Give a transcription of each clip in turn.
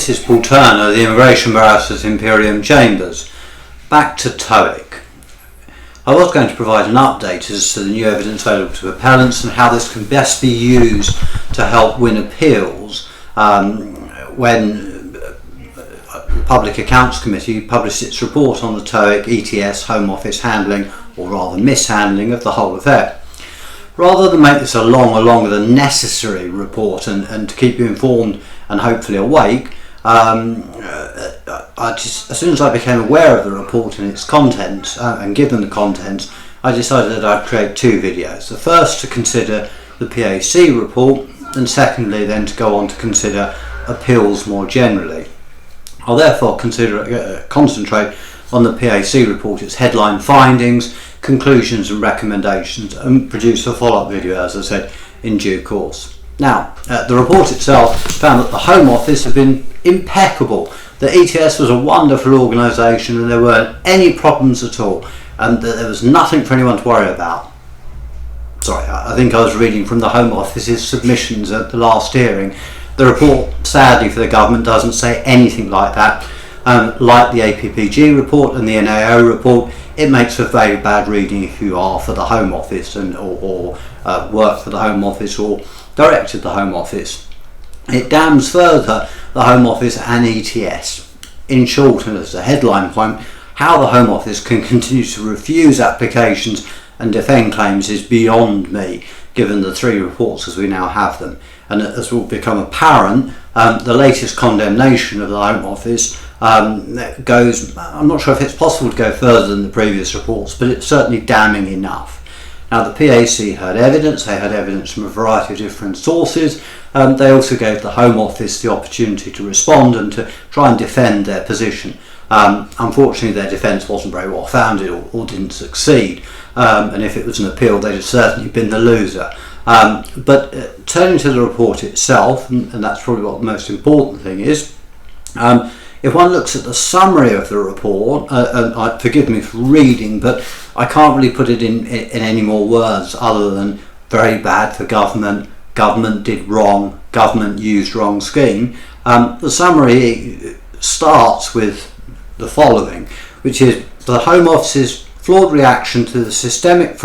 this is Paul Turner, the Immigration Barrister at Imperium Chambers. Back to Toeic. I was going to provide an update as to the new evidence available to appellants and how this can best be used to help win appeals when the Public Accounts Committee published its report on the Toeic ETS Home Office handling, or rather mishandling, of the whole affair. Rather than make this a longer than necessary report and to keep you informed and hopefully awake, as soon as I became aware of the report and its contents, and given the contents, I decided that I'd create two videos. The first to consider the PAC report, and secondly then to go on to consider appeals more generally. I'll therefore concentrate on the PAC report, its headline findings, conclusions and recommendations, and produce a follow-up video, as I said, in due course. Now, the report itself found that the Home Office have been impeccable. The ETS was a wonderful organisation and there weren't any problems at all, and that there was nothing for anyone to worry about. Sorry, I think I was reading from the Home Office's submissions at the last hearing. The report, sadly for the government, doesn't say anything like that. Like the APPG report and the NAO report, it makes for very bad reading if you are for the Home Office or work for the Home Office or directed the Home Office. It damns further the Home Office and ETS. In short, and as a headline point, how the Home Office can continue to refuse applications and defend claims is beyond me, given the three reports as we now have them. And as will become apparent, the latest condemnation of the Home Office goes, I'm not sure if it's possible to go further than the previous reports, but it's certainly damning enough. Now, the PAC heard evidence. They had evidence from a variety of different sources. They also gave the Home Office the opportunity to respond and to try and defend their position. Unfortunately, their defence wasn't very well founded or didn't succeed. And if it was an appeal, they'd have certainly been the loser. But turning to the report itself, and that's probably what the most important thing is, if one looks at the summary of the report, and forgive me for reading, but I can't really put it in any more words other than very bad for government, government did wrong, government used wrong scheme. The summary starts with the following, which is the Home Office's flawed reaction to a systemic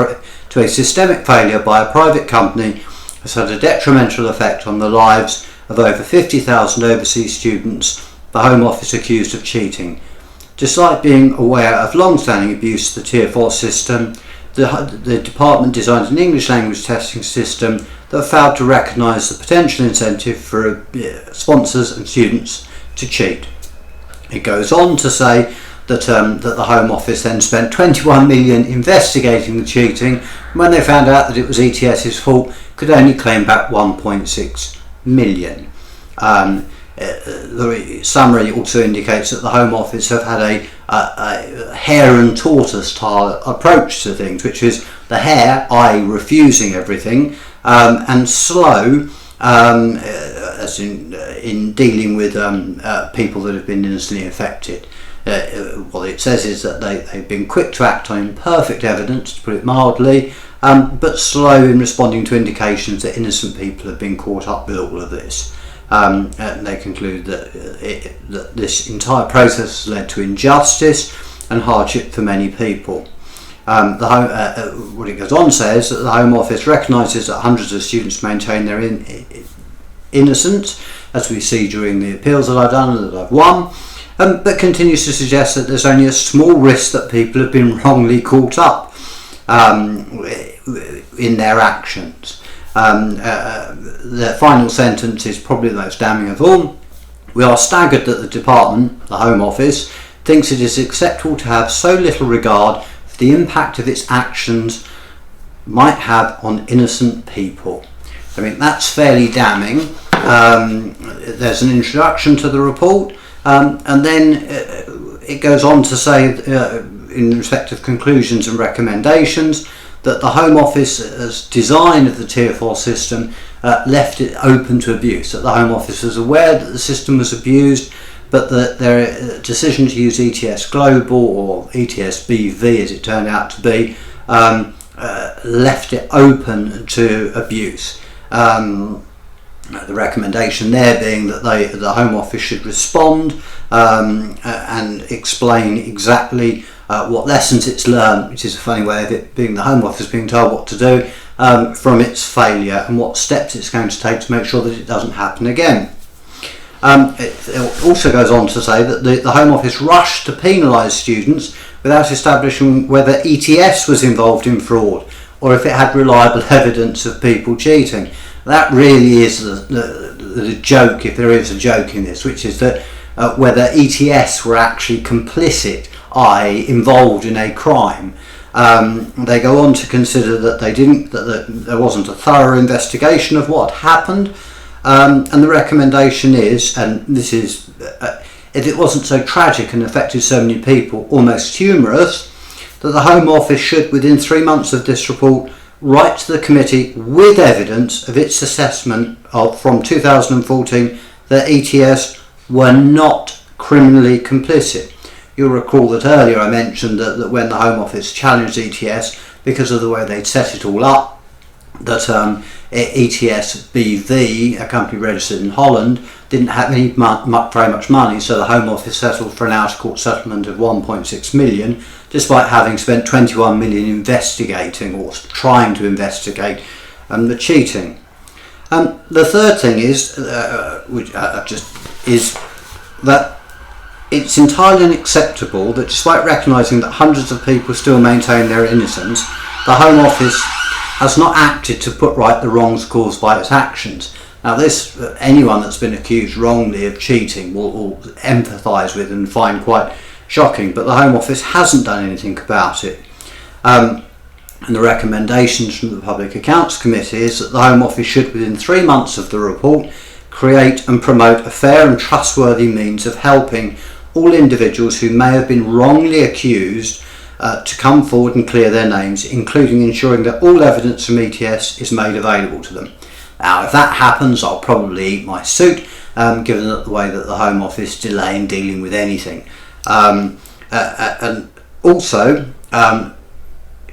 failure by a private company has had a detrimental effect on the lives of over 50,000 overseas students, the Home Office accused of cheating. Despite being aware of long-standing abuse of the Tier 4 system, the department designed an English language testing system that failed to recognise the potential incentive for sponsors and students to cheat. It goes on to say that the Home Office then spent 21 million investigating the cheating, and when they found out that it was ETS's fault, could only claim back 1.6 million. The summary also indicates that the Home Office have had a hare and tortoise style approach to things, which is the hare, i.e. refusing everything, and slow, as in dealing with people that have been innocently affected. What it says is that they've been quick to act on imperfect evidence, to put it mildly, but slow in responding to indications that innocent people have been caught up with all of this. And they conclude that this entire process has led to injustice and hardship for many people. What it goes on says that the Home Office recognises that hundreds of students maintain their innocence, as we see during the appeals that I've done and that I've won, but continues to suggest that there's only a small risk that people have been wrongly caught up in their actions. The final sentence is probably the most damning of all. We are staggered that the department, the Home Office, thinks it is acceptable to have so little regard for the impact of its actions might have on innocent people. I mean, that's fairly damning. There's an introduction to the report, and then it goes on to say, in respect of conclusions and recommendations, that the Home Office's design of the Tier 4 system left it open to abuse, that the Home Office was aware that the system was abused, but that their decision to use ETS Global, or ETS BV as it turned out to be, left it open to abuse. The recommendation there being that the Home Office should respond and explain exactly what lessons it's learned, which is a funny way of it being the Home Office being told what to do, from its failure, and what steps it's going to take to make sure that it doesn't happen again. It also goes on to say that the Home Office rushed to penalise students without establishing whether ETS was involved in fraud or if it had reliable evidence of people cheating. That really is the joke, if there is a joke in this, which is that whether ETS were actually complicit, i.e. involved in a crime. They go on to consider that there wasn't a thorough investigation of what happened, and the recommendation is, and this is, if it wasn't so tragic and affected so many people, almost humorous, that the Home Office should, within 3 months of this report, write to the committee with evidence of its assessment from 2014 that ETS were not criminally complicit. You'll recall that earlier I mentioned that when the Home Office challenged ETS because of the way they'd set it all up, that ETS BV, a company registered in Holland, didn't have very much money, so the Home Office settled for an out-of-court settlement of 1.6 million, despite having spent 21 million investigating or trying to investigate the cheating. The third thing is, is that it's entirely unacceptable that, despite recognising that hundreds of people still maintain their innocence, the Home Office has not acted to put right the wrongs caused by its actions. Now, this anyone that's been accused wrongly of cheating will empathise with and find quite shocking, but the Home Office hasn't done anything about it. And the recommendations from the Public Accounts Committee is that the Home Office should, within 3 months of the report, create and promote a fair and trustworthy means of helping all individuals who may have been wrongly accused to come forward and clear their names, including ensuring that all evidence from ETS is made available to them. Now, if that happens, I'll probably eat my suit, given the way that the Home Office delay in dealing with anything. And also,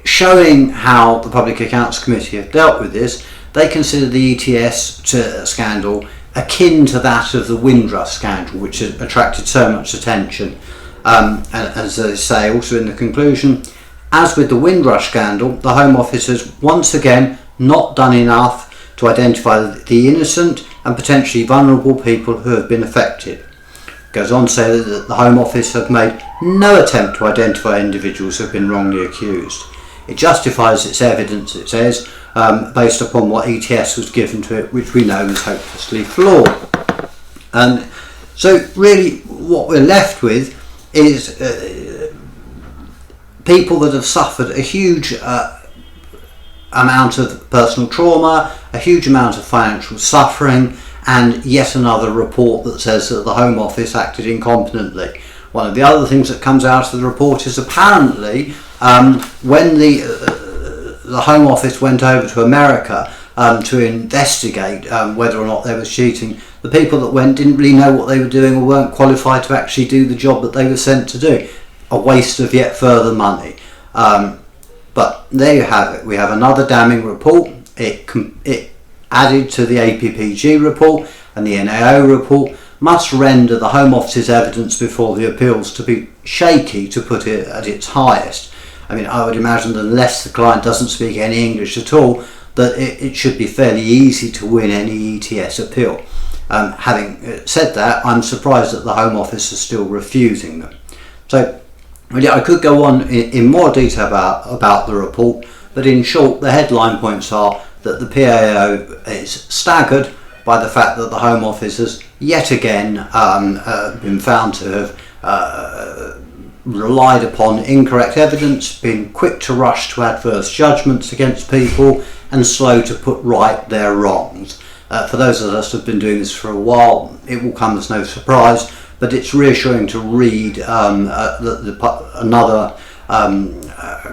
showing how the Public Accounts Committee have dealt with this, they consider the ETS scandal akin to that of the Windrush scandal, which has attracted so much attention. And as they say also in the conclusion, as with the Windrush scandal, the Home Office has once again not done enough to identify the innocent and potentially vulnerable people who have been affected. It goes on to say that the Home Office have made no attempt to identify individuals who have been wrongly accused. It justifies its evidence, it says, based upon what ETS was given to it, which we know is hopelessly flawed. And so really what we're left with is people that have suffered a huge amount of personal trauma, a huge amount of financial suffering, and yet another report that says that the Home Office acted incompetently. One of the other things that comes out of the report is apparently when the Home Office went over to America to investigate whether or not there was cheating, the people that went didn't really know what they were doing or weren't qualified to actually do the job that they were sent to do. A waste of yet further money. But there you have it. We have another damning report. It added to the APPG report and the NAO report must render the Home Office's evidence before the appeals to be shaky, to put it at its highest. I mean, I would imagine that unless the client doesn't speak any English at all, that it should be fairly easy to win any ETS appeal. Having said that, I'm surprised that the Home Office is still refusing them. So, really, I could go on in more detail about the report, but in short, the headline points are that the PAO is staggered by the fact that the Home Office has yet again been found to have relied upon incorrect evidence, been quick to rush to adverse judgments against people, and slow to put right their wrongs. For those of us who have been doing this for a while, it will come as no surprise, but it's reassuring to read another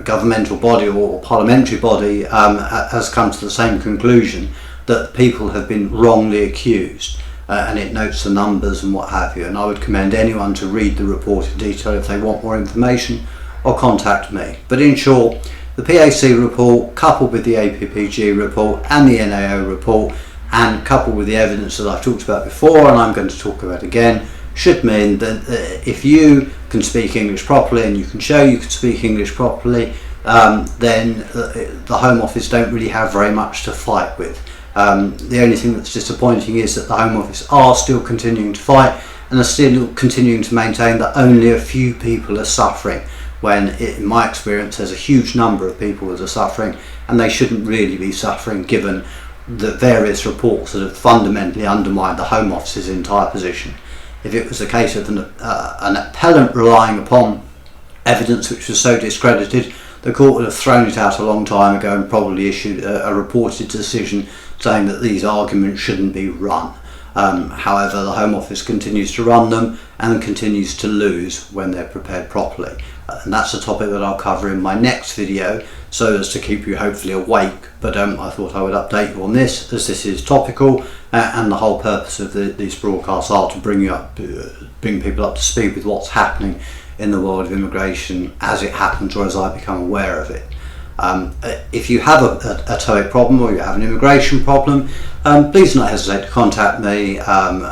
governmental body or parliamentary body has come to the same conclusion, that people have been wrongly accused, and it notes the numbers and what have you. And I would commend anyone to read the report in detail if they want more information, or contact me. But in short, the PAC report coupled with the APPG report and the NAO report and coupled with the evidence that I've talked about before and I'm going to talk about again, should mean that if you can speak English properly and you can show you can speak English properly, then the Home Office don't really have very much to fight with. The only thing that's disappointing is that the Home Office are still continuing to fight and are still continuing to maintain that only a few people are suffering, when in my experience there's a huge number of people that are suffering, and they shouldn't really be suffering given the various reports that have fundamentally undermined the Home Office's entire position. If it was a case of an appellant relying upon evidence which was so discredited, the court would have thrown it out a long time ago and probably issued a reported decision saying that these arguments shouldn't be run. However, the Home Office continues to run them and continues to lose when they're prepared properly. And that's a topic that I'll cover in my next video, so as to keep you hopefully awake. But I thought I would update you on this, as this is topical, and the whole purpose of these broadcasts are to bring people up to speed with what's happening in the world of immigration as it happens or as I become aware of it. If you have a Toeic problem or you have an immigration problem, please do not hesitate to contact me on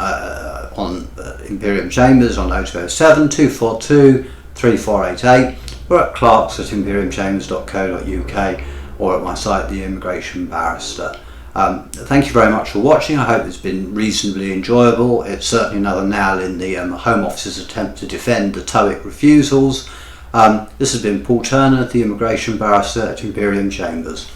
Imperium Chambers on 0207 242 3488 or at clarks@imperiumchambers.co.uk or at my site, The Immigration Barrister. Thank you very much for watching. I hope it's been reasonably enjoyable. It's certainly another nail in the Home Office's attempt to defend the Toeic refusals. This has been Paul Turner, The Immigration Barrister at Imperium Chambers.